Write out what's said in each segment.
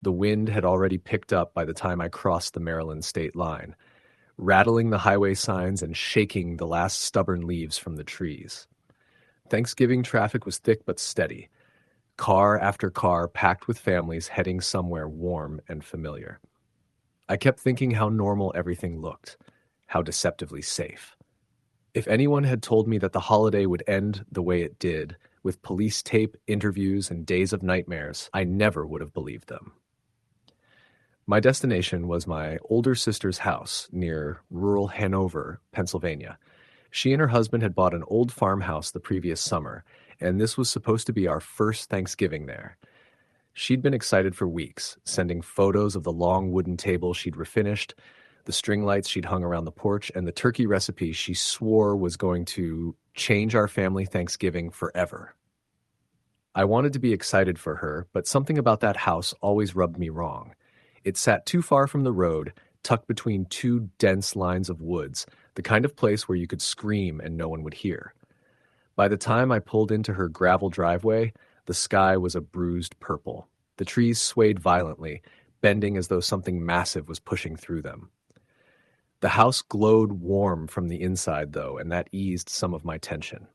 The wind had already picked up by the time I crossed the Maryland state line, rattling the highway signs and shaking the last stubborn leaves from the trees. Thanksgiving traffic was thick but steady, car after car packed with families heading somewhere warm and familiar. I kept thinking how normal everything looked, how deceptively safe. If anyone had told me that the holiday would end the way it did, with police tape, interviews, and days of nightmares, I never would have believed them. My destination was my older sister's house near rural Hanover, Pennsylvania. She and her husband had bought an old farmhouse the previous summer, and this was supposed to be our first Thanksgiving there. She'd been excited for weeks, sending photos of the long wooden table she'd refinished, the string lights she'd hung around the porch, and the turkey recipe she swore was going to change our family Thanksgiving forever. I wanted to be excited for her, but something about that house always rubbed me wrong. It sat too far from the road, tucked between two dense lines of woods, the kind of place where you could scream and no one would hear. By the time I pulled into her gravel driveway, the sky was a bruised purple. The trees swayed violently, bending as though something massive was pushing through them. The house glowed warm from the inside, though, and that eased some of my tension.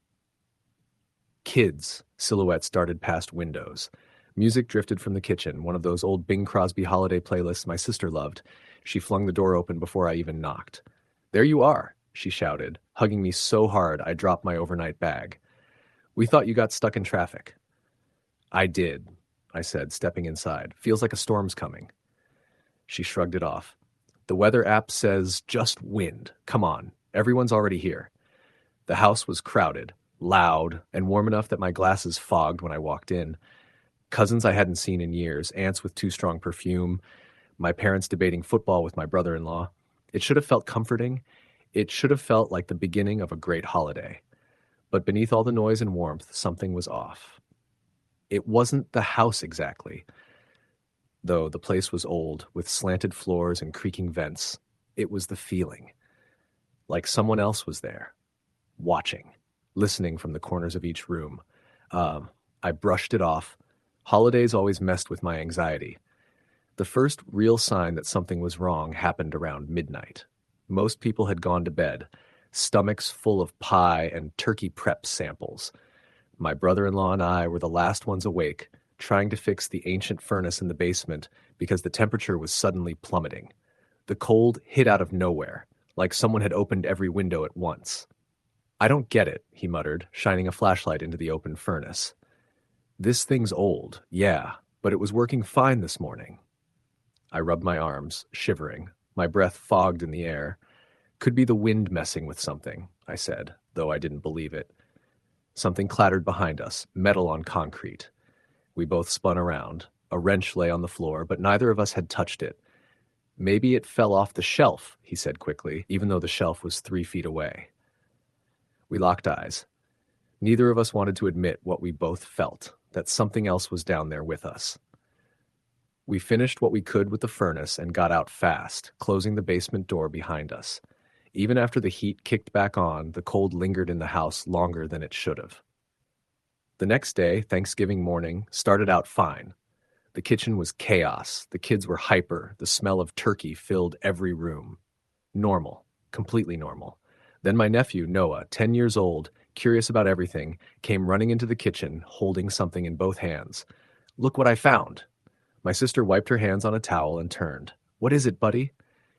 Kids, silhouettes darted past windows. Music drifted from the kitchen, one of those old Bing Crosby holiday playlists my sister loved. She flung the door open before I even knocked. "There you are," she shouted, hugging me so hard I dropped my overnight bag. "We thought you got stuck in traffic." "I did," I said, stepping inside. "Feels like a storm's coming." She shrugged it off. "The weather app says just wind. Come on, everyone's already here." The house was crowded, loud, and warm enough that my glasses fogged when I walked in. Cousins I hadn't seen in years, aunts with too strong perfume, my parents debating football with my brother-in-law. It should have felt comforting. It should have felt like the beginning of a great holiday. But beneath all the noise and warmth, something was off. It wasn't the house exactly, though the place was old, with slanted floors and creaking vents. It was the feeling. Like someone else was there, watching, listening from the corners of each room. I brushed it off. Holidays always messed with my anxiety. The first real sign that something was wrong happened around midnight. Most people had gone to bed, stomachs full of pie and turkey prep samples. My brother-in-law and I were the last ones awake, trying to fix the ancient furnace in the basement because the temperature was suddenly plummeting. The cold hit out of nowhere, like someone had opened every window at once. "I don't get it," he muttered, shining a flashlight into the open furnace. "This thing's old, yeah, but it was working fine this morning." I rubbed my arms, shivering, my breath fogged in the air. "Could be the wind messing with something," I said, though I didn't believe it. Something clattered behind us, metal on concrete. We both spun around. A wrench lay on the floor, but neither of us had touched it. "Maybe it fell off the shelf," he said quickly, even though the shelf was 3 feet away. We locked eyes. Neither of us wanted to admit what we both felt, that something else was down there with us. We finished what we could with the furnace and got out fast, closing the basement door behind us. Even after the heat kicked back on, the cold lingered in the house longer than it should have. The next day, Thanksgiving morning, started out fine. The kitchen was chaos. The kids were hyper. The smell of turkey filled every room. Normal. Completely normal. Then my nephew, Noah, 10 years old, curious about everything, came running into the kitchen, holding something in both hands. "Look what I found." My sister wiped her hands on a towel and turned. "What is it, buddy?"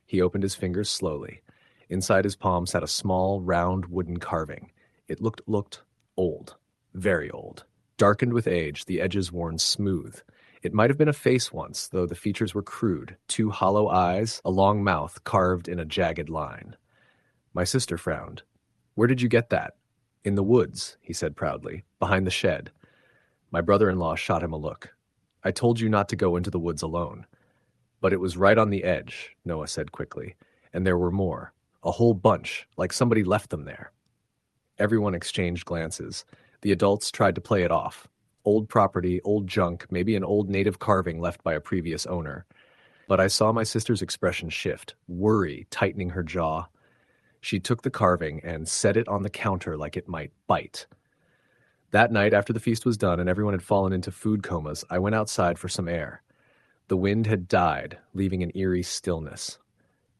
He opened his fingers slowly. Inside his palm sat a small, round wooden carving. It looked old. Very old. Darkened with age, the edges worn smooth. It might have been a face once, though the features were crude. 2 hollow eyes, a long mouth carved in a jagged line. My sister frowned. "Where did you get that?" "In the woods," he said proudly, "behind the shed." My brother-in-law shot him a look. "I told you not to go into the woods alone." "But it was right on the edge," Noah said quickly. "And there were more. A whole bunch, like somebody left them there." Everyone exchanged glances. The adults tried to play it off. Old property, old junk, maybe an old native carving left by a previous owner. But I saw my sister's expression shift, worry tightening her jaw. She took the carving and set it on the counter like it might bite. That night, after the feast was done and everyone had fallen into food comas, I went outside for some air. The wind had died, leaving an eerie stillness.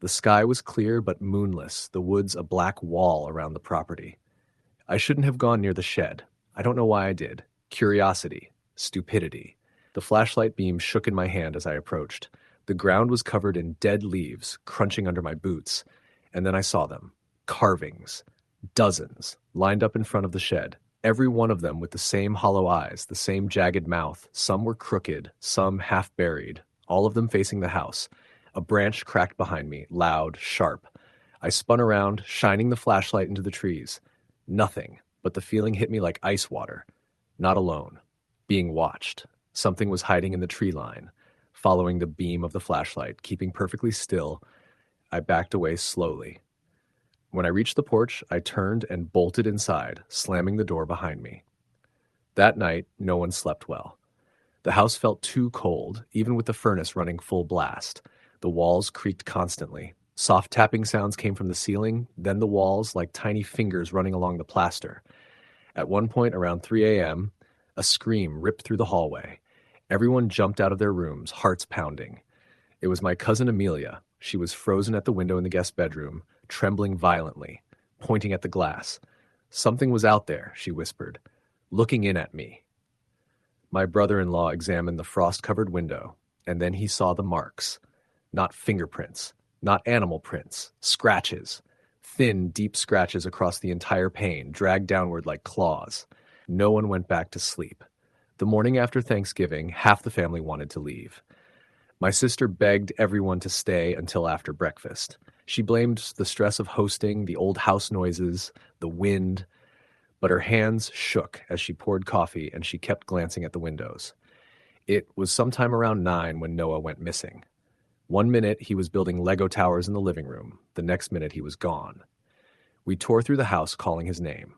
The sky was clear but moonless, the woods a black wall around the property. I shouldn't have gone near the shed. I don't know why I did. Curiosity. Stupidity. The flashlight beam shook in my hand as I approached. The ground was covered in dead leaves, crunching under my boots. And then I saw them. Carvings. Dozens, lined up in front of the shed. Every one of them with the same hollow eyes, the same jagged mouth. Some were crooked, some half-buried, all of them facing the house. A branch cracked behind me, loud, sharp. I spun around, shining the flashlight into the trees. Nothing, but the feeling hit me like ice water. Not alone. Being watched. Something was hiding in the tree line. Following the beam of the flashlight, keeping perfectly still, I backed away slowly. When I reached the porch, I turned and bolted inside, slamming the door behind me. That night, no one slept well. The house felt too cold, even with the furnace running full blast. The walls creaked constantly. Soft tapping sounds came from the ceiling, then the walls like tiny fingers running along the plaster. At one point around 3 a.m., a scream ripped through the hallway. Everyone jumped out of their rooms, hearts pounding. It was my cousin Amelia. She was frozen at the window in the guest bedroom, trembling violently, pointing at the glass. Something was out there, she whispered, looking in at me. My brother-in-law examined the frost-covered window, and then he saw the marks. Not fingerprints, not animal prints, scratches. Thin, deep scratches across the entire pane, dragged downward like claws. No one went back to sleep. The morning after Thanksgiving, half the family wanted to leave. My sister begged everyone to stay until after breakfast. She blamed the stress of hosting, the old house noises, the wind, but her hands shook as she poured coffee and she kept glancing at the windows. It was sometime around 9 when Noah went missing. One minute he was building Lego towers in the living room. The next minute he was gone. We tore through the house calling his name.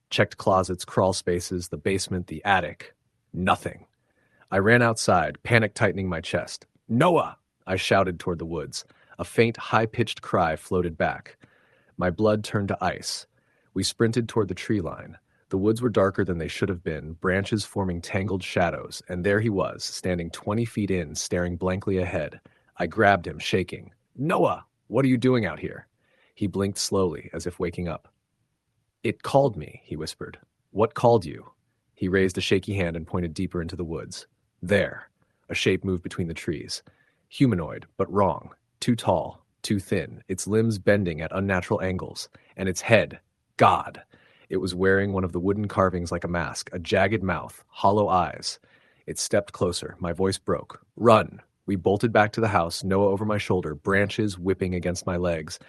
Checked closets, crawl spaces, the basement, the attic. Nothing. I ran outside, panic tightening my chest. "Noah!" I shouted toward the woods. A faint, high-pitched cry floated back. My blood turned to ice. We sprinted toward the tree line. The woods were darker than they should have been, branches forming tangled shadows, and there he was, standing 20 feet in, staring blankly ahead. I grabbed him, shaking. "Noah, what are you doing out here?" He blinked slowly, as if waking up. "It called me," he whispered. "What called you?" He raised a shaky hand and pointed deeper into the woods. There. A shape moved between the trees. Humanoid, but wrong. Too tall, too thin, its limbs bending at unnatural angles. And its head. God! It was wearing one of the wooden carvings like a mask, a jagged mouth, hollow eyes. It stepped closer. My voice broke. "Run!" We bolted back to the house, Noah over my shoulder, branches whipping against my legs.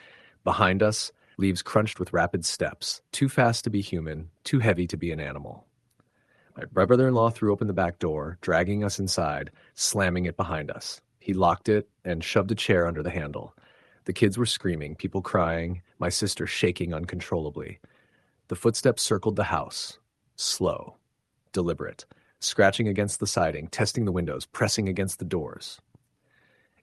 Behind us, leaves crunched with rapid steps. Too fast to be human, too heavy to be an animal. My brother-in-law threw open the back door, dragging us inside, slamming it behind us. He locked it and shoved a chair under the handle. The kids were screaming, people crying, my sister shaking uncontrollably. The footsteps circled the house. Slow. Deliberate. Scratching against the siding, testing the windows, pressing against the doors.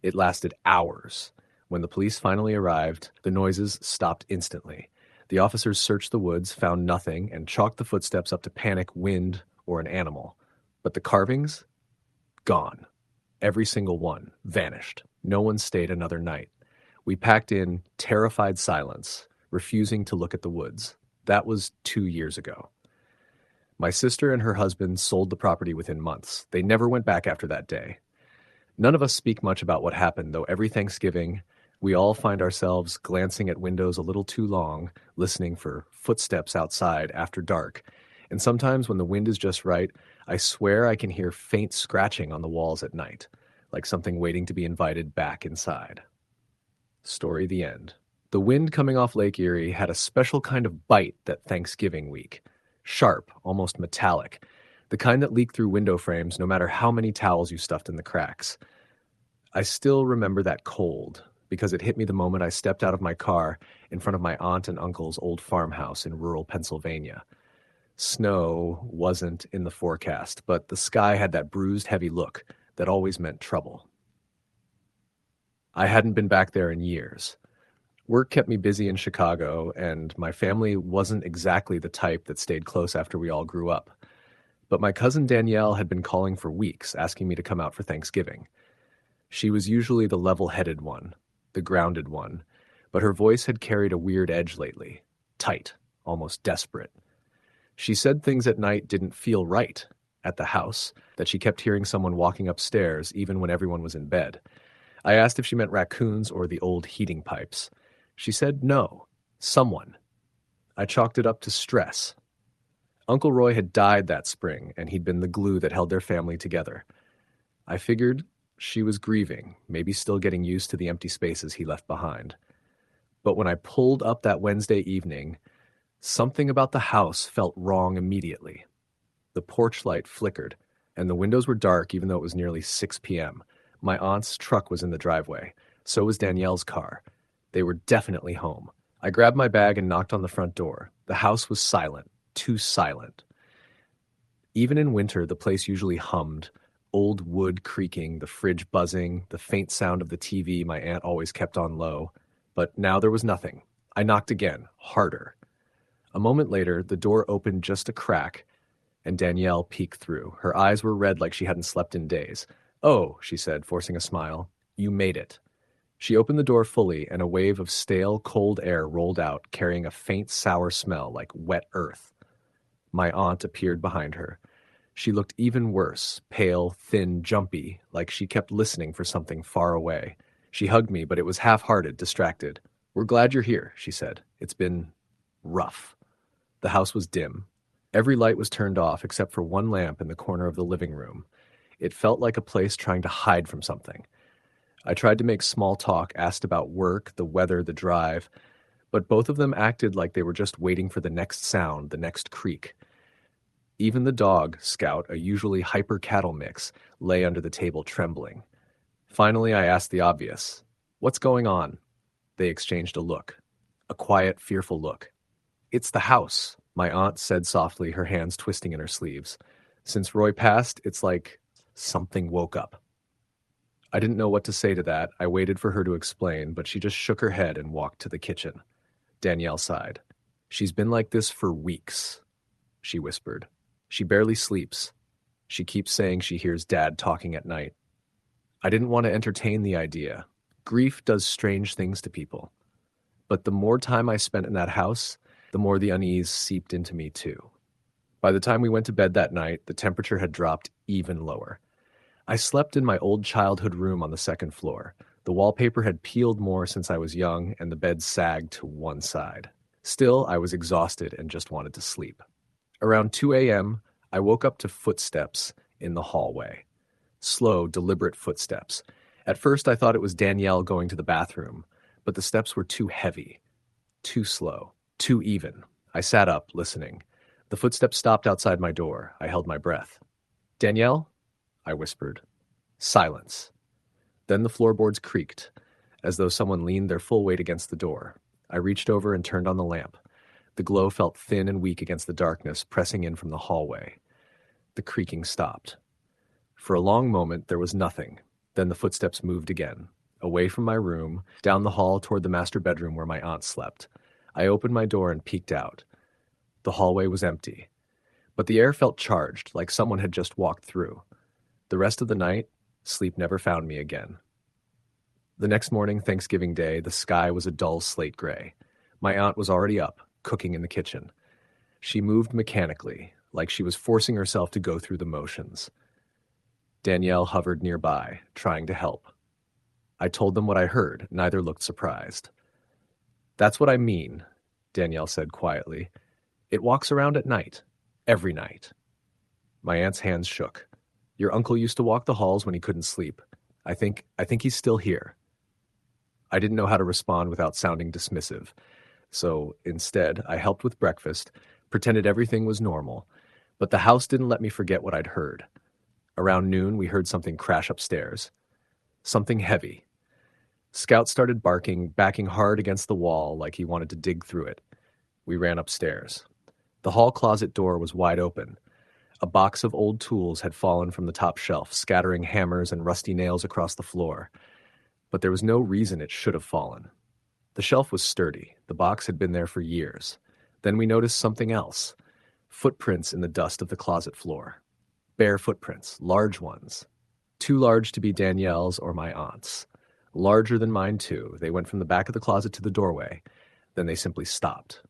It lasted hours. When the police finally arrived, the noises stopped instantly. The officers searched the woods, found nothing, and chalked the footsteps up to panic, wind, or an animal. But the carvings? Gone. Every single one. Vanished. No one stayed another night. We packed in terrified silence, refusing to look at the woods. That was 2 years ago. My sister and her husband sold the property within months. They never went back after that day. None of us speak much about what happened, though every Thanksgiving, we all find ourselves glancing at windows a little too long, listening for footsteps outside after dark. And sometimes when the wind is just right, I swear I can hear faint scratching on the walls at night, like something waiting to be invited back inside. Story the end. The wind coming off Lake Erie had a special kind of bite that Thanksgiving week. Sharp, almost metallic. The kind that leaked through window frames no matter how many towels you stuffed in the cracks. I still remember that cold, because it hit me the moment I stepped out of my car in front of my aunt and uncle's old farmhouse in rural Pennsylvania. Snow wasn't in the forecast, but the sky had that bruised, heavy look that always meant trouble. I hadn't been back there in years. Work kept me busy in Chicago, and my family wasn't exactly the type that stayed close after we all grew up. But my cousin Danielle had been calling for weeks, asking me to come out for Thanksgiving. She was usually the level-headed one, the grounded one, but her voice had carried a weird edge lately, tight, almost desperate. She said things at night didn't feel right at the house, that she kept hearing someone walking upstairs even when everyone was in bed. I asked if she meant raccoons or the old heating pipes. She said no, someone. I chalked it up to stress. Uncle Roy had died that spring, and he'd been the glue that held their family together. I figured she was grieving, maybe still getting used to the empty spaces he left behind. But when I pulled up that Wednesday evening, something about the house felt wrong immediately. The porch light flickered, and the windows were dark even though it was nearly 6 p.m. My aunt's truck was in the driveway. So was Danielle's car. They were definitely home. I grabbed my bag and knocked on the front door. The house was silent, too silent. Even in winter, the place usually hummed, old wood creaking, the fridge buzzing, the faint sound of the TV my aunt always kept on low. But now there was nothing. I knocked again, harder. A moment later, the door opened just a crack, and Danielle peeked through. Her eyes were red like she hadn't slept in days. "Oh," she said, forcing a smile, "you made it." She opened the door fully, and a wave of stale, cold air rolled out, carrying a faint, sour smell like wet earth. My aunt appeared behind her. She looked even worse, pale, thin, jumpy, like she kept listening for something far away. She hugged me, but it was half-hearted, distracted. "We're glad you're here," she said. "It's been rough." The house was dim. Every light was turned off except for one lamp in the corner of the living room. It felt like a place trying to hide from something. I tried to make small talk, asked about work, the weather, the drive, but both of them acted like they were just waiting for the next sound, the next creak. Even the dog, Scout, a usually hyper cattle mix, lay under the table trembling. Finally, I asked the obvious. "What's going on?" They exchanged a look. A quiet, fearful look. "It's the house," my aunt said softly, her hands twisting in her sleeves. "Since Roy passed, it's like something woke up." I didn't know what to say to that. I waited for her to explain, but she just shook her head and walked to the kitchen. Danielle sighed. "She's been like this for weeks," she whispered. "She barely sleeps. She keeps saying she hears Dad talking at night." I didn't want to entertain the idea. Grief does strange things to people. But the more time I spent in that house, the more the unease seeped into me too. By the time we went to bed that night, the temperature had dropped even lower. I slept in my old childhood room on the second floor. The wallpaper had peeled more since I was young, and the bed sagged to one side. Still, I was exhausted and just wanted to sleep. Around 2 a.m., I woke up to footsteps in the hallway. Slow, deliberate footsteps. At first, I thought it was Danielle going to the bathroom, but the steps were too heavy, too slow, too even. I sat up, listening. The footsteps stopped outside my door. I held my breath. "Danielle?" I whispered. Silence. Then the floorboards creaked, as though someone leaned their full weight against the door. I reached over and turned on the lamp. The glow felt thin and weak against the darkness, pressing in from the hallway. The creaking stopped. For a long moment, there was nothing. Then the footsteps moved again, away from my room, down the hall toward the master bedroom where my aunt slept. I opened my door and peeked out. The hallway was empty, but the air felt charged, like someone had just walked through. The rest of the night, sleep never found me again. The next morning, Thanksgiving Day, the sky was a dull slate gray. My aunt was already up, cooking in the kitchen. She moved mechanically, like she was forcing herself to go through the motions. Danielle hovered nearby, trying to help. I told them what I heard. Neither looked surprised. "That's what I mean," Danielle said quietly. "It walks around at night. Every night." My aunt's hands shook. "Your uncle used to walk the halls when he couldn't sleep. I think he's still here." I didn't know how to respond without sounding dismissive. So instead, I helped with breakfast, pretended everything was normal. But the house didn't let me forget what I'd heard. Around noon, we heard something crash upstairs. Something heavy. Scout started barking, backing hard against the wall like he wanted to dig through it. We ran upstairs. The hall closet door was wide open. A box of old tools had fallen from the top shelf, scattering hammers and rusty nails across the floor. But there was no reason it should have fallen. The shelf was sturdy. The box had been there for years. Then we noticed something else. Footprints in the dust of the closet floor. Bare footprints, large ones. Too large to be Danielle's or my aunt's. Larger than mine, too. They went from the back of the closet to the doorway. Then they simply stopped.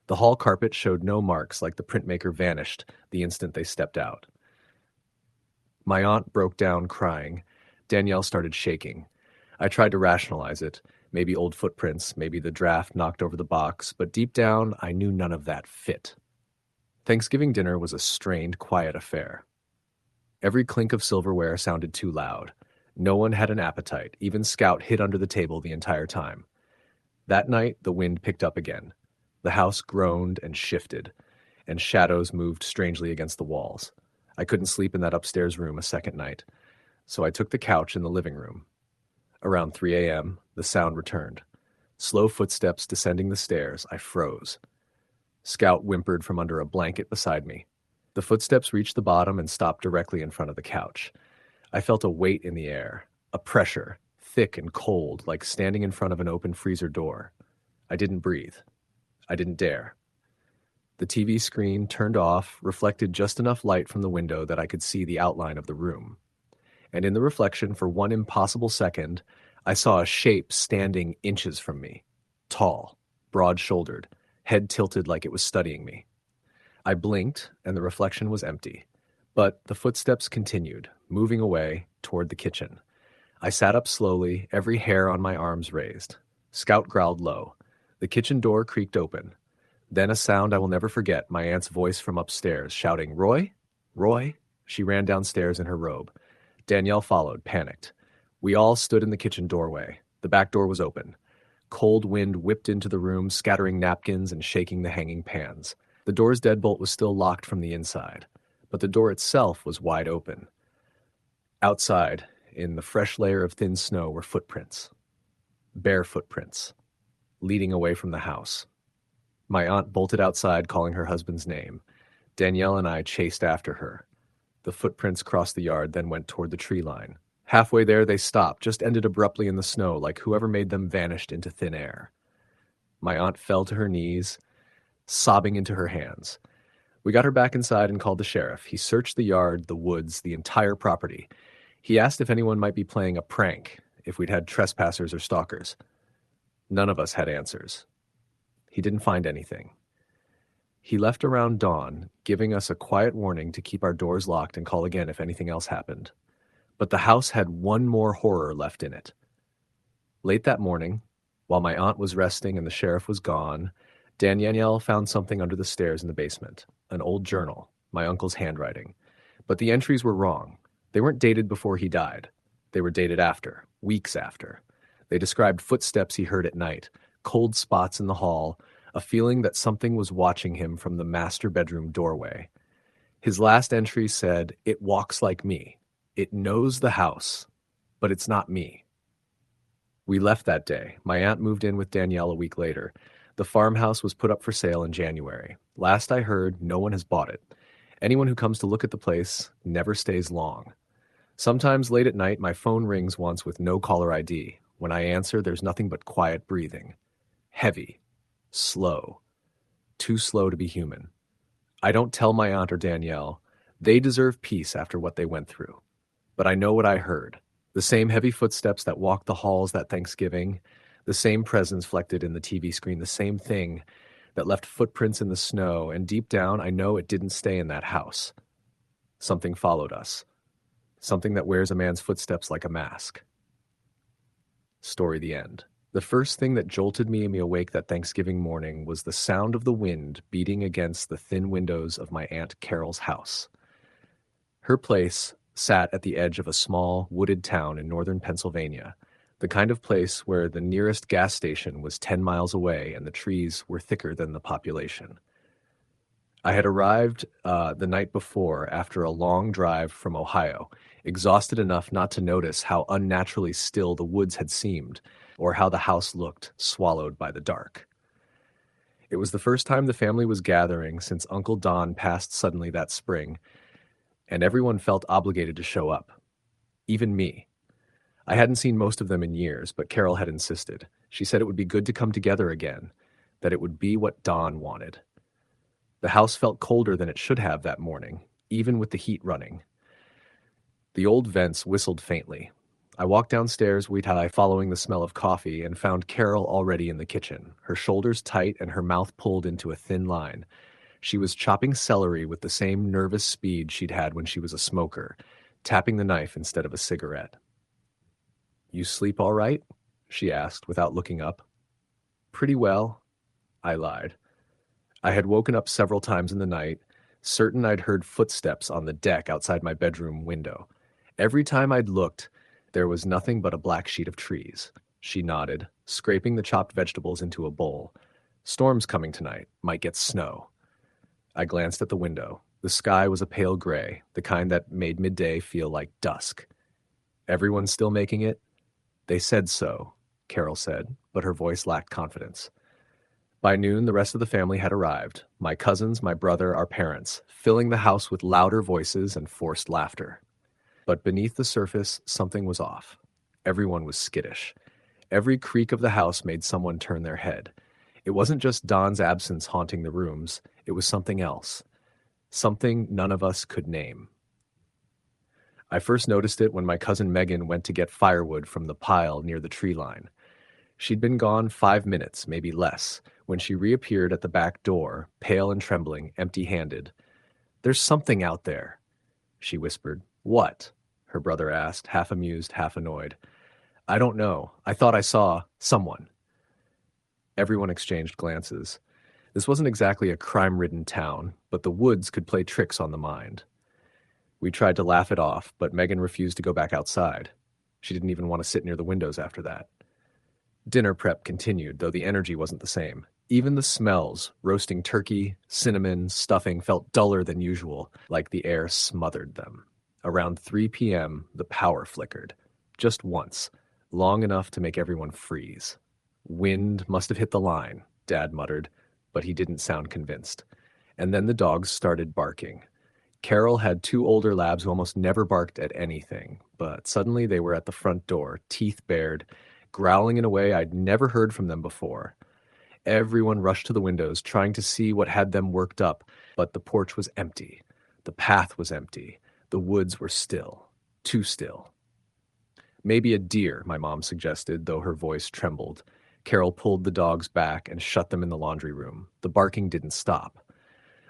The hall carpet showed no marks, like the printmaker vanished the instant they stepped out. My aunt broke down crying. Danielle started shaking. I tried to rationalize it. Maybe old footprints, maybe the draft knocked over the box, but deep down, I knew none of that fit. Thanksgiving dinner was a strained, quiet affair. Every clink of silverware sounded too loud. No one had an appetite. Even Scout hid under the table the entire time. That night, the wind picked up again. The house groaned and shifted, and shadows moved strangely against the walls. I couldn't sleep in that upstairs room a second night, so I took the couch in the living room. Around 3 a.m., the sound returned. Slow footsteps descending the stairs. I froze. Scout whimpered from under a blanket beside me. The footsteps reached the bottom and stopped directly in front of the couch. I felt a weight in the air, a pressure, thick and cold, like standing in front of an open freezer door. I didn't breathe. I didn't dare. The TV screen, turned off, reflected just enough light from the window that I could see the outline of the room. And in the reflection, for one impossible second, I saw a shape standing inches from me. Tall, broad-shouldered, head tilted like it was studying me. I blinked, and the reflection was empty. But the footsteps continued, moving away toward the kitchen. I sat up slowly, every hair on my arms raised. Scout growled low. The kitchen door creaked open. Then a sound I will never forget, my aunt's voice from upstairs, shouting, "Roy? Roy?" She ran downstairs in her robe. Danielle followed, panicked. We all stood in the kitchen doorway. The back door was open. Cold wind whipped into the room, scattering napkins and shaking the hanging pans. The door's deadbolt was still locked from the inside, but the door itself was wide open. Outside, in the fresh layer of thin snow, were footprints. Bare footprints, leading away from the house. My aunt bolted outside, calling her husband's name. Danielle and I chased after her. The footprints crossed the yard, then went toward the tree line. Halfway there, they stopped, just ended abruptly in the snow, like whoever made them vanished into thin air. My aunt fell to her knees, sobbing into her hands. We got her back inside and called the sheriff. He searched the yard, the woods, the entire property. He asked if anyone might be playing a prank, if we'd had trespassers or stalkers. None of us had answers. He didn't find anything. He left around dawn, giving us a quiet warning to keep our doors locked and call again if anything else happened. But the house had one more horror left in it. Late that morning, while my aunt was resting and the sheriff was gone, Danielle found something under the stairs in the basement, an old journal, my uncle's handwriting. But the entries were wrong. They weren't dated before he died. They were dated after, weeks after. They described footsteps he heard at night, cold spots in the hall, a feeling that something was watching him from the master bedroom doorway. His last entry said, "It walks like me. It knows the house, but it's not me." We left that day. My aunt moved in with Danielle a week later. The farmhouse was put up for sale in January. Last I heard, no one has bought it. Anyone who comes to look at the place never stays long. Sometimes late at night, my phone rings once with no caller ID. When I answer, there's nothing but quiet breathing. Heavy. Slow. Too slow to be human. I don't tell my aunt or Danielle. They deserve peace after what they went through. But I know what I heard. The same heavy footsteps that walked the halls that Thanksgiving, the same presence reflected in the TV screen, the same thing that left footprints in the snow, and deep down, I know it didn't stay in that house. Something followed us. Something that wears a man's footsteps like a mask. Story the end. The first thing that jolted me awake that Thanksgiving morning was the sound of the wind beating against the thin windows of my Aunt Carol's house. Her place sat at the edge of a small, wooded town in northern Pennsylvania, the kind of place where the nearest gas station was 10 miles away and the trees were thicker than the population. I had arrived the night before after a long drive from Ohio, exhausted enough not to notice how unnaturally still the woods had seemed, or how the house looked, swallowed by the dark. It was the first time the family was gathering since Uncle Don passed suddenly that spring, and everyone felt obligated to show up. Even me. I hadn't seen most of them in years, but Carol had insisted. She said it would be good to come together again, that it would be what Don wanted. The house felt colder than it should have that morning, even with the heat running. The old vents whistled faintly. I walked downstairs, weed-high, following the smell of coffee, and found Carol already in the kitchen, her shoulders tight and her mouth pulled into a thin line. She was chopping celery with the same nervous speed she'd had when she was a smoker, tapping the knife instead of a cigarette. "You sleep all right?" she asked without looking up. "Pretty well," I lied. I had woken up several times in the night, certain I'd heard footsteps on the deck outside my bedroom window. Every time I'd looked, there was nothing but a black sheet of trees. She nodded, scraping the chopped vegetables into a bowl. "Storm's coming tonight. Might get snow." I glanced at the window. The sky was a pale gray, the kind that made midday feel like dusk. "Everyone's still making it?" "They said so," Carol said, but her voice lacked confidence. By noon, the rest of the family had arrived. My cousins, my brother, our parents, filling the house with louder voices and forced laughter. But beneath the surface, something was off. Everyone was skittish. Every creak of the house made someone turn their head. It wasn't just Don's absence haunting the rooms, it was something else. Something none of us could name. I first noticed it when my cousin Megan went to get firewood from the pile near the tree line. She'd been gone 5 minutes, maybe less, when she reappeared at the back door, pale and trembling, empty-handed. "There's something out there," she whispered. "What?" her brother asked, half amused, half annoyed. "I don't know. I thought I saw someone." Everyone exchanged glances. This wasn't exactly a crime-ridden town, but the woods could play tricks on the mind. We tried to laugh it off, but Megan refused to go back outside. She didn't even want to sit near the windows after that. Dinner prep continued, though the energy wasn't the same. Even the smells, roasting turkey, cinnamon, stuffing, felt duller than usual, like the air smothered them. Around 3 p.m., the power flickered. Just once, long enough to make everyone freeze. "Wind must have hit the line," Dad muttered, but he didn't sound convinced. And then the dogs started barking. Carol had 2 older labs who almost never barked at anything, but suddenly they were at the front door, teeth bared, growling in a way I'd never heard from them before. Everyone rushed to the windows, trying to see what had them worked up, but the porch was empty. The path was empty. The woods were still. Too still. "Maybe a deer," my mom suggested, though her voice trembled. Carol pulled the dogs back and shut them in the laundry room. The barking didn't stop.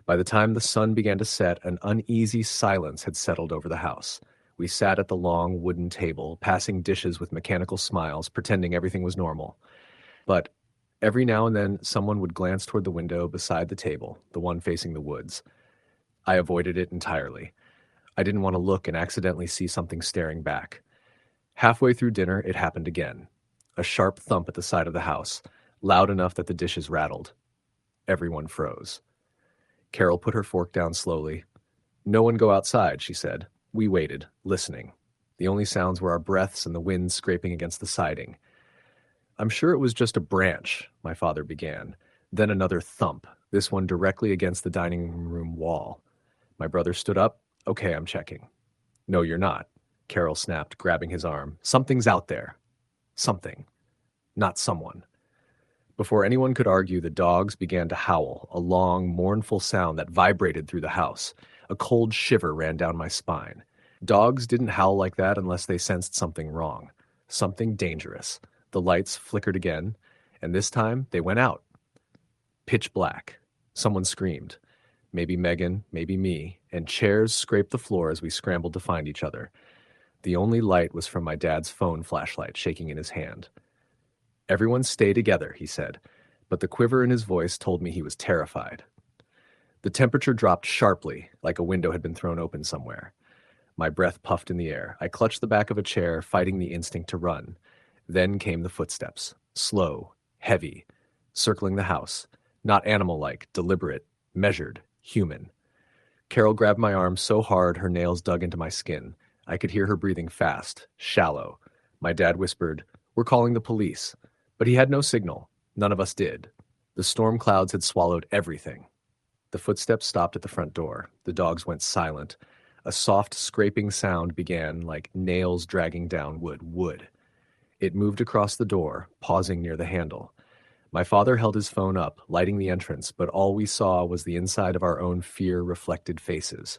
By the time the sun began to set, an uneasy silence had settled over the house. We sat at the long wooden table, passing dishes with mechanical smiles, pretending everything was normal. But every now and then, someone would glance toward the window beside the table, the one facing the woods. I avoided it entirely. I didn't want to look and accidentally see something staring back. Halfway through dinner, it happened again. A sharp thump at the side of the house, loud enough that the dishes rattled. Everyone froze. Carol put her fork down slowly. "No one go outside," she said. We waited, listening. The only sounds were our breaths and the wind scraping against the siding. "I'm sure it was just a branch," my father began. Then another thump, this one directly against the dining room wall. My brother stood up. "Okay, I'm checking." "No, you're not," Carol snapped, grabbing his arm. "Something's out there." Something. Not someone. Before anyone could argue, the dogs began to howl, a long, mournful sound that vibrated through the house. A cold shiver ran down my spine. Dogs didn't howl like that unless they sensed something wrong. Something dangerous. The lights flickered again, and this time they went out. Pitch black. Someone screamed. Maybe Megan, maybe me, and chairs scraped the floor as we scrambled to find each other. The only light was from my dad's phone flashlight shaking in his hand. "Everyone stay together," he said, but the quiver in his voice told me he was terrified. The temperature dropped sharply, like a window had been thrown open somewhere. My breath puffed in the air. I clutched the back of a chair, fighting the instinct to run. Then came the footsteps, slow, heavy, circling the house, not animal-like, deliberate, measured, human. Carol grabbed my arm so hard her nails dug into my skin. I could hear her breathing fast, shallow. My dad whispered, "We're calling the police." But he had no signal. None of us did. The storm clouds had swallowed everything. The footsteps stopped at the front door. The dogs went silent. A soft scraping sound began, like nails dragging down wood. It moved across the door, pausing near the handle. My father held his phone up, lighting the entrance, but all we saw was the inside of our own fear-reflected faces.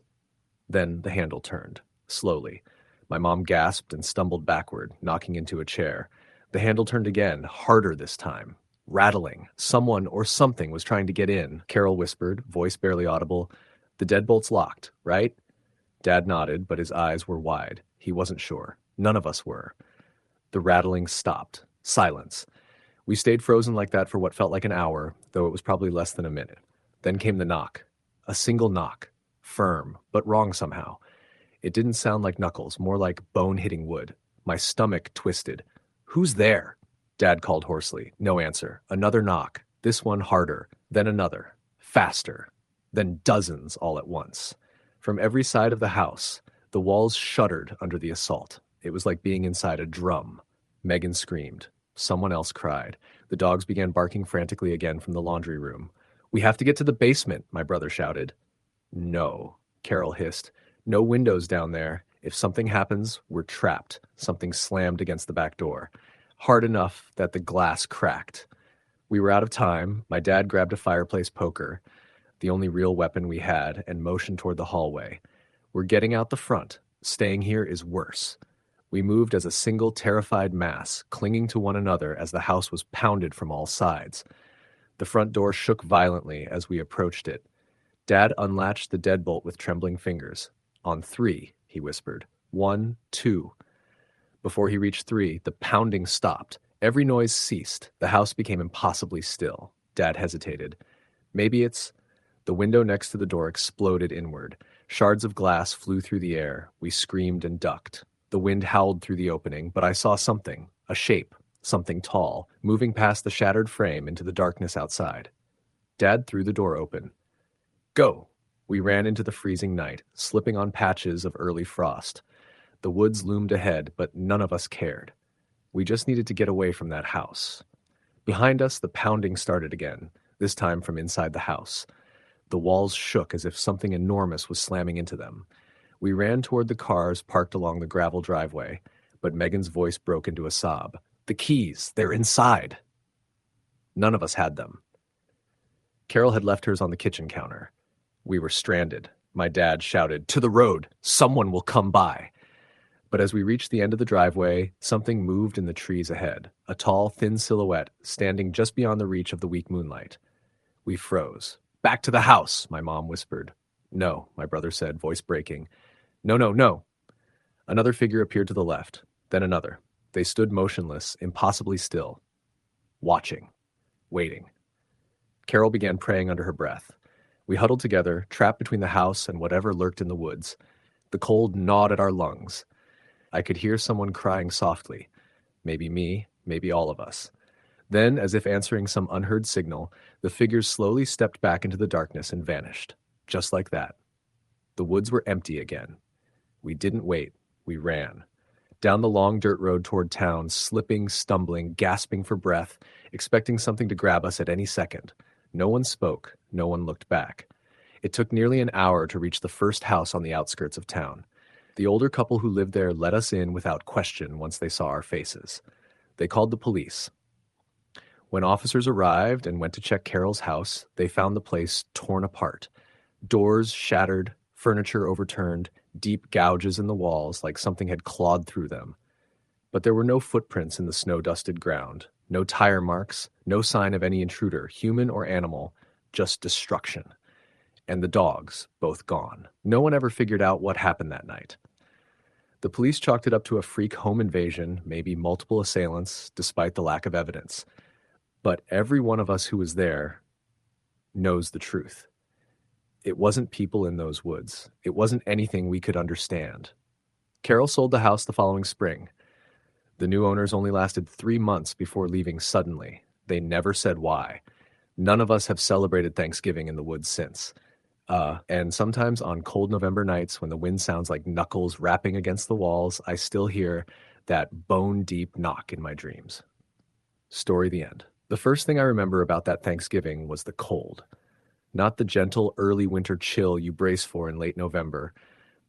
Then the handle turned, slowly. My mom gasped and stumbled backward, knocking into a chair. The handle turned again, harder this time. Rattling. Someone or something was trying to get in, Carol whispered, voice barely audible. The deadbolt's locked, right? Dad nodded, but his eyes were wide. He wasn't sure. None of us were. The rattling stopped. Silence. We stayed frozen like that for what felt like an hour, though it was probably less than a minute. Then came the knock. A single knock. Firm, but wrong somehow. It didn't sound like knuckles, more like bone hitting wood. My stomach twisted. "Who's there?" Dad called hoarsely. No answer. Another knock. This one harder. Then another. Faster. Then dozens all at once. From every side of the house, the walls shuddered under the assault. It was like being inside a drum. Megan screamed. Someone else cried. The dogs began barking frantically again from the laundry room. "We have to get to the basement," my brother shouted. "No," Carol hissed. "No windows down there. If something happens, we're trapped." Something slammed against the back door. Hard enough that the glass cracked. We were out of time. My dad grabbed a fireplace poker, the only real weapon we had, and motioned toward the hallway. "We're getting out the front. Staying here is worse." We moved as a single terrified mass, clinging to one another as the house was pounded from all sides. The front door shook violently as we approached it. Dad unlatched the deadbolt with trembling fingers. "On 3, he whispered. 1, 2. Before he reached 3, the pounding stopped. Every noise ceased. The house became impossibly still. Dad hesitated. "Maybe it's—" The window next to the door exploded inward. Shards of glass flew through the air. We screamed and ducked. The wind howled through the opening, but I saw something, a shape, something tall, moving past the shattered frame into the darkness outside. Dad threw the door open. "Go!" We ran into the freezing night, slipping on patches of early frost. The woods loomed ahead, but none of us cared. We just needed to get away from that house. Behind us, the pounding started again, this time from inside the house. The walls shook as if something enormous was slamming into them. We ran toward the cars parked along the gravel driveway, but Megan's voice broke into a sob. "The keys! They're inside!" None of us had them. Carol had left hers on the kitchen counter. We were stranded. My dad shouted, "To the road! Someone will come by!" But as we reached the end of the driveway, something moved in the trees ahead, a tall, thin silhouette standing just beyond the reach of the weak moonlight. We froze. "Back to the house," my mom whispered. "No," my brother said, voice breaking. "No, no, no." Another figure appeared to the left, then another. They stood motionless, impossibly still. Watching. Waiting. Carol began praying under her breath. We huddled together, trapped between the house and whatever lurked in the woods. The cold gnawed at our lungs. I could hear someone crying softly. Maybe me, maybe all of us. Then, as if answering some unheard signal, the figures slowly stepped back into the darkness and vanished. Just like that. The woods were empty again. We didn't wait. We ran. Down the long dirt road toward town, slipping, stumbling, gasping for breath, expecting something to grab us at any second. No one spoke. No one looked back. It took nearly an hour to reach the first house on the outskirts of town. The older couple who lived there let us in without question once they saw our faces. They called the police. When officers arrived and went to check Carol's house, they found the place torn apart. Doors shattered, furniture overturned, deep gouges in the walls like something had clawed through them. But there were no footprints in the snow-dusted ground, no tire marks, no sign of any intruder, human or animal, just destruction. And the dogs, both gone. No one ever figured out what happened that night. The police chalked it up to a freak home invasion, maybe multiple assailants, despite the lack of evidence. But every one of us who was there knows the truth. It wasn't people in those woods. It wasn't anything we could understand. Carol sold the house the following spring. The new owners only lasted 3 months before leaving suddenly. They never said why. None of us have celebrated Thanksgiving in the woods since. And sometimes on cold November nights when the wind sounds like knuckles rapping against the walls, I still hear that bone-deep knock in my dreams. Story the end. The first thing I remember about that Thanksgiving was the cold. Not the gentle early winter chill you brace for in late November,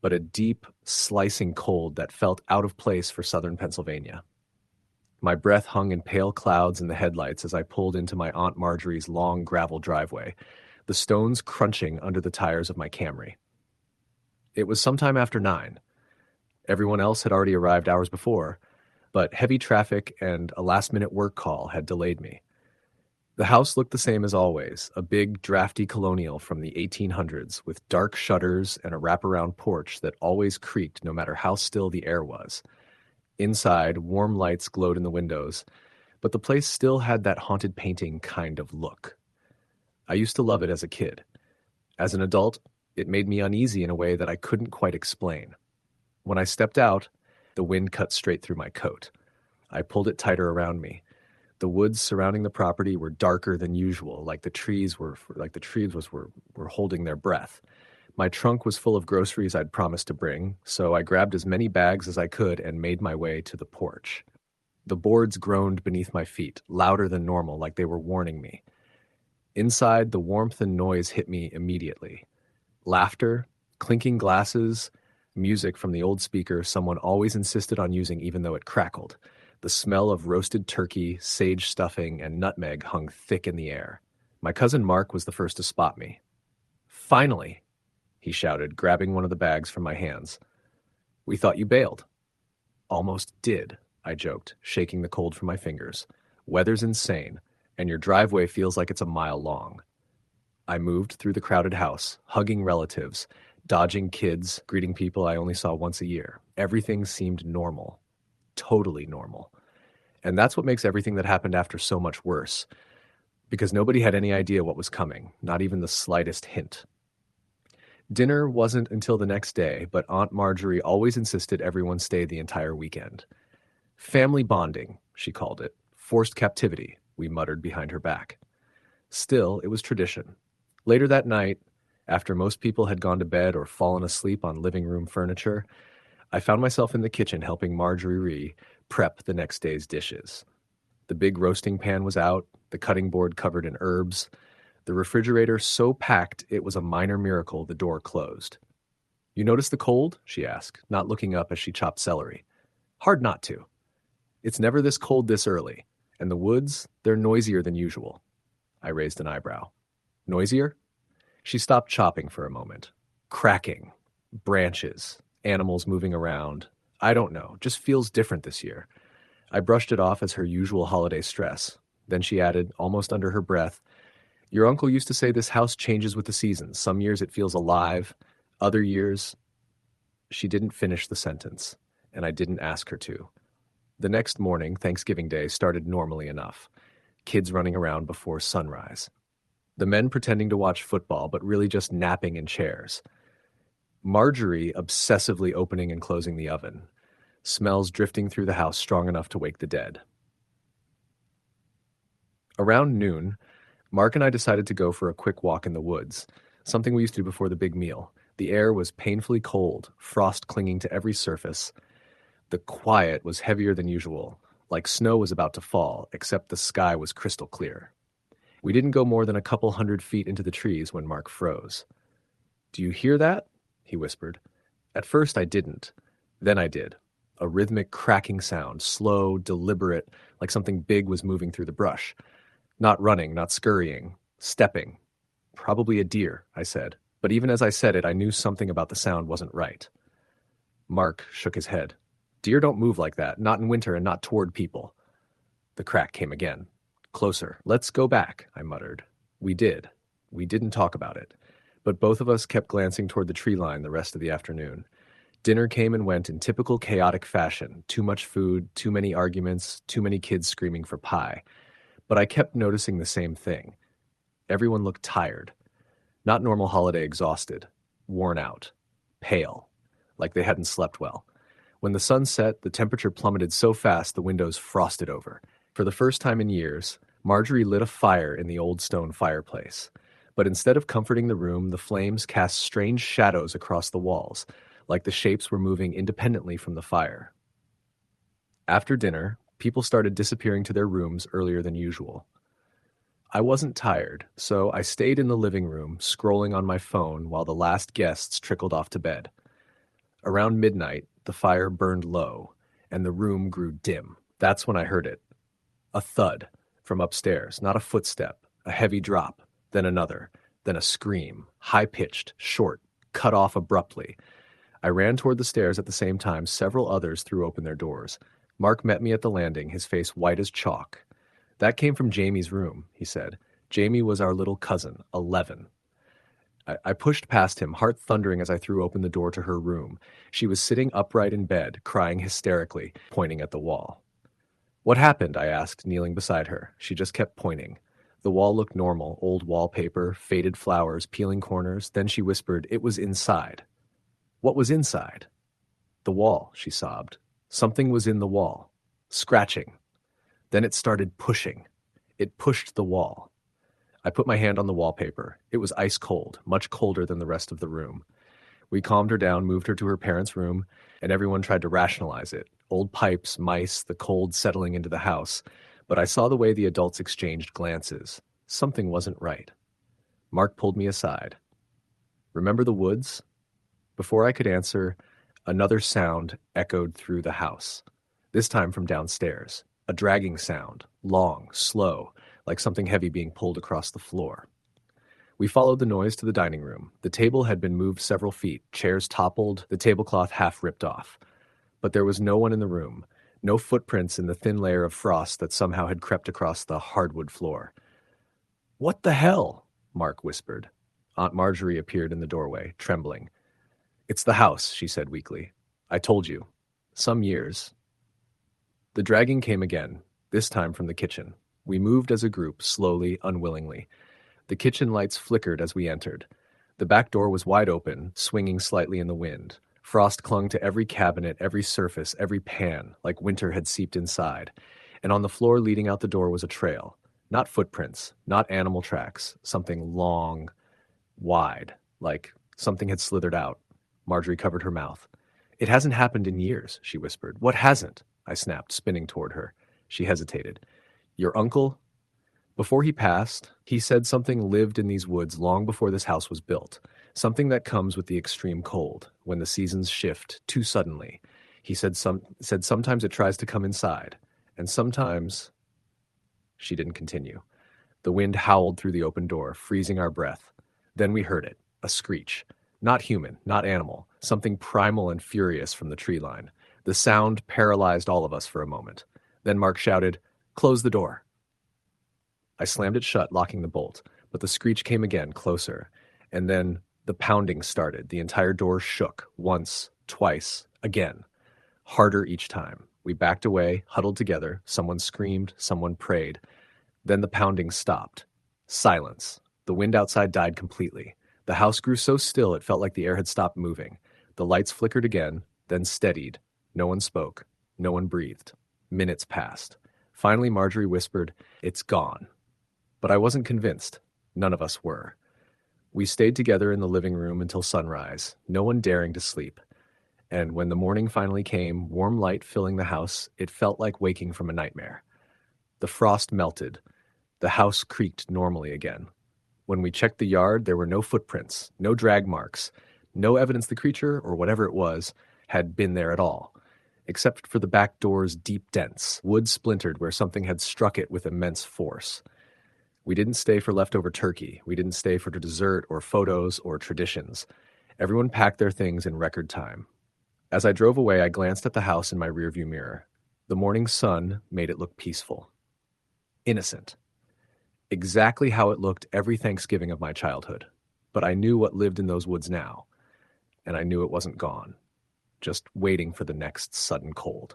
but a deep, slicing cold that felt out of place for southern Pennsylvania. My breath hung in pale clouds in the headlights as I pulled into my Aunt Marjorie's long gravel driveway, the stones crunching under the tires of my Camry. It was sometime after 9. Everyone else had already arrived hours before, but heavy traffic and a last-minute work call had delayed me. The house looked the same as always, a big, drafty colonial from the 1800s with dark shutters and a wraparound porch that always creaked no matter how still the air was. Inside, warm lights glowed in the windows, but the place still had that haunted painting kind of look. I used to love it as a kid. As an adult, it made me uneasy in a way that I couldn't quite explain. When I stepped out, the wind cut straight through my coat. I pulled it tighter around me. The woods surrounding the property were darker than usual, like the trees were holding their breath. My trunk was full of groceries I'd promised to bring, so I grabbed as many bags as I could and made my way to the porch. The boards groaned beneath my feet, louder than normal, like they were warning me. Inside, the warmth and noise hit me immediately. Laughter, clinking glasses, music from the old speaker someone always insisted on using even though it crackled. The smell of roasted turkey, sage stuffing, and nutmeg hung thick in the air. My cousin Mark was the first to spot me. "Finally!" he shouted, grabbing one of the bags from my hands. "We thought you bailed." "Almost did," I joked, shaking the cold from my fingers. "Weather's insane, and your driveway feels like it's a mile long." I moved through the crowded house, hugging relatives, dodging kids, greeting people I only saw once a year. Everything seemed normal. Totally normal. And that's what makes everything that happened after so much worse, because nobody had any idea what was coming, not even the slightest hint. Dinner wasn't until the next day, but Aunt Marjorie always insisted everyone stay the entire weekend. Family bonding, she called it. Forced captivity, we muttered behind her back. Still, it was tradition. Later that night, after most people had gone to bed or fallen asleep on living room furniture, I found myself in the kitchen helping Marjorie prep the next day's dishes. The big roasting pan was out, the cutting board covered in herbs, the refrigerator so packed it was a minor miracle the door closed. "You notice the cold?" she asked, not looking up as she chopped celery. "Hard not to. It's never this cold this early, and the woods, they're noisier than usual." I raised an eyebrow. "Noisier?" She stopped chopping for a moment. "Cracking, branches, animals moving around. I don't know, just feels different this year." I brushed it off as her usual holiday stress. Then she added, almost under her breath, "Your uncle used to say this house changes with the seasons. Some years it feels alive, other years—" She didn't finish the sentence, and I didn't ask her to. The next morning, Thanksgiving Day, started normally enough. Kids running around before sunrise. The men pretending to watch football, but really just napping in chairs. Marjorie obsessively opening and closing the oven. Smells drifting through the house strong enough to wake the dead. Around noon, Mark and I decided to go for a quick walk in the woods, something we used to do before the big meal. The air was painfully cold, frost clinging to every surface. The quiet was heavier than usual, like snow was about to fall, except the sky was crystal clear. We didn't go more than a couple 100 feet into the trees when Mark froze. "Do you hear that?" he whispered. At first I didn't. Then I did. A rhythmic cracking sound, slow, deliberate, like something big was moving through the brush. Not running, not scurrying, stepping. "Probably a deer," I said. But even as I said it, I knew something about the sound wasn't right. Mark shook his head. "Deer don't move like that, not in winter and not toward people." The crack came again. Closer. "Let's go back," I muttered. We did. We didn't talk about it. But both of us kept glancing toward the tree line the rest of the afternoon. Dinner came and went in typical chaotic fashion. Too much food, too many arguments, too many kids screaming for pie. But I kept noticing the same thing. Everyone looked tired. Not normal holiday exhausted. Worn out. Pale. Like they hadn't slept well. When the sun set, the temperature plummeted so fast the windows frosted over. For the first time in years, Marjorie lit a fire in the old stone fireplace. But instead of comforting the room, the flames cast strange shadows across the walls, like the shapes were moving independently from the fire. After dinner, people started disappearing to their rooms earlier than usual. I wasn't tired, so I stayed in the living room, scrolling on my phone while the last guests trickled off to bed. Around midnight, the fire burned low, and the room grew dim. That's when I heard it, A thud from upstairs, not a footstep, a heavy drop, then another, then a scream, high-pitched, short, cut off abruptly. I ran toward the stairs at the same time several others threw open their doors. Mark met me at the landing, his face white as chalk. "That came from Jamie's room," he said. "Jamie was our little cousin, 11. I pushed past him, heart thundering as I threw open the door to her room. She was sitting upright in bed, crying hysterically, pointing at the wall. "What happened?" I asked, kneeling beside her. She just kept pointing. The wall looked normal, old wallpaper, faded flowers, peeling corners. Then she whispered, "It was inside." "What was inside?" "The wall," she sobbed. "Something was in the wall. Scratching. Then it started pushing. It pushed the wall." I put my hand on the wallpaper. It was ice cold, much colder than the rest of the room. We calmed her down, moved her to her parents' room, and everyone tried to rationalize it. Old pipes, mice, the cold settling into the house. But I saw the way the adults exchanged glances. Something wasn't right. Mark pulled me aside. "Remember the woods?" Before I could answer, another sound echoed through the house. This time from downstairs. A dragging sound, long, slow, like something heavy being pulled across the floor. We followed the noise to the dining room. The table had been moved several feet, chairs toppled, the tablecloth half ripped off. But there was no one in the room, no footprints in the thin layer of frost that somehow had crept across the hardwood floor. "What the hell?" Mark whispered. Aunt Marjorie appeared in the doorway, trembling. "It's the house," she said weakly. "I told you. Some years." The dragging came again, this time from the kitchen. We moved as a group, slowly, unwillingly. The kitchen lights flickered as we entered. The back door was wide open, swinging slightly in the wind. Frost clung to every cabinet, every surface, every pan, like winter had seeped inside. And on the floor leading out the door was a trail. Not footprints, not animal tracks, something long, wide, like something had slithered out. Marjorie covered her mouth. "It hasn't happened in years," she whispered. "What hasn't?" I snapped, spinning toward her. She hesitated. "Your uncle?" "Before he passed, he said something lived in these woods long before this house was built. Something that comes with the extreme cold, when the seasons shift too suddenly. He said sometimes it tries to come inside, and sometimes—" She didn't continue. The wind howled through the open door, freezing our breath. Then we heard it, a screech. Not human, not animal, something primal and furious from the tree line. The sound paralyzed all of us for a moment. Then Mark shouted, "Close the door." I slammed it shut, locking the bolt, but the screech came again, closer. And then the pounding started. The entire door shook, once, twice, again. Harder each time. We backed away, huddled together. Someone screamed, someone prayed. Then the pounding stopped. Silence. The wind outside died completely. The house grew so still it felt like the air had stopped moving. The lights flickered again, then steadied. No one spoke. No one breathed. Minutes passed. Finally, Marjorie whispered, "It's gone." But I wasn't convinced. None of us were. We stayed together in the living room until sunrise, no one daring to sleep. And when the morning finally came, warm light filling the house, it felt like waking from a nightmare. The frost melted. The house creaked normally again. When we checked the yard, there were no footprints, no drag marks, no evidence the creature, or whatever it was, had been there at all, except for the back door's deep dents, wood splintered where something had struck it with immense force. We didn't stay for leftover turkey. We didn't stay for dessert or photos or traditions. Everyone packed their things in record time. As I drove away, I glanced at the house in my rearview mirror. The morning sun made it look peaceful. Innocent. Exactly how it looked every Thanksgiving of my childhood. But I knew what lived in those woods now. And I knew it wasn't gone. Just waiting for the next sudden cold.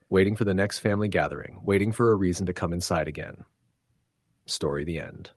Waiting for the next family gathering. Waiting for a reason to come inside again. Story the end.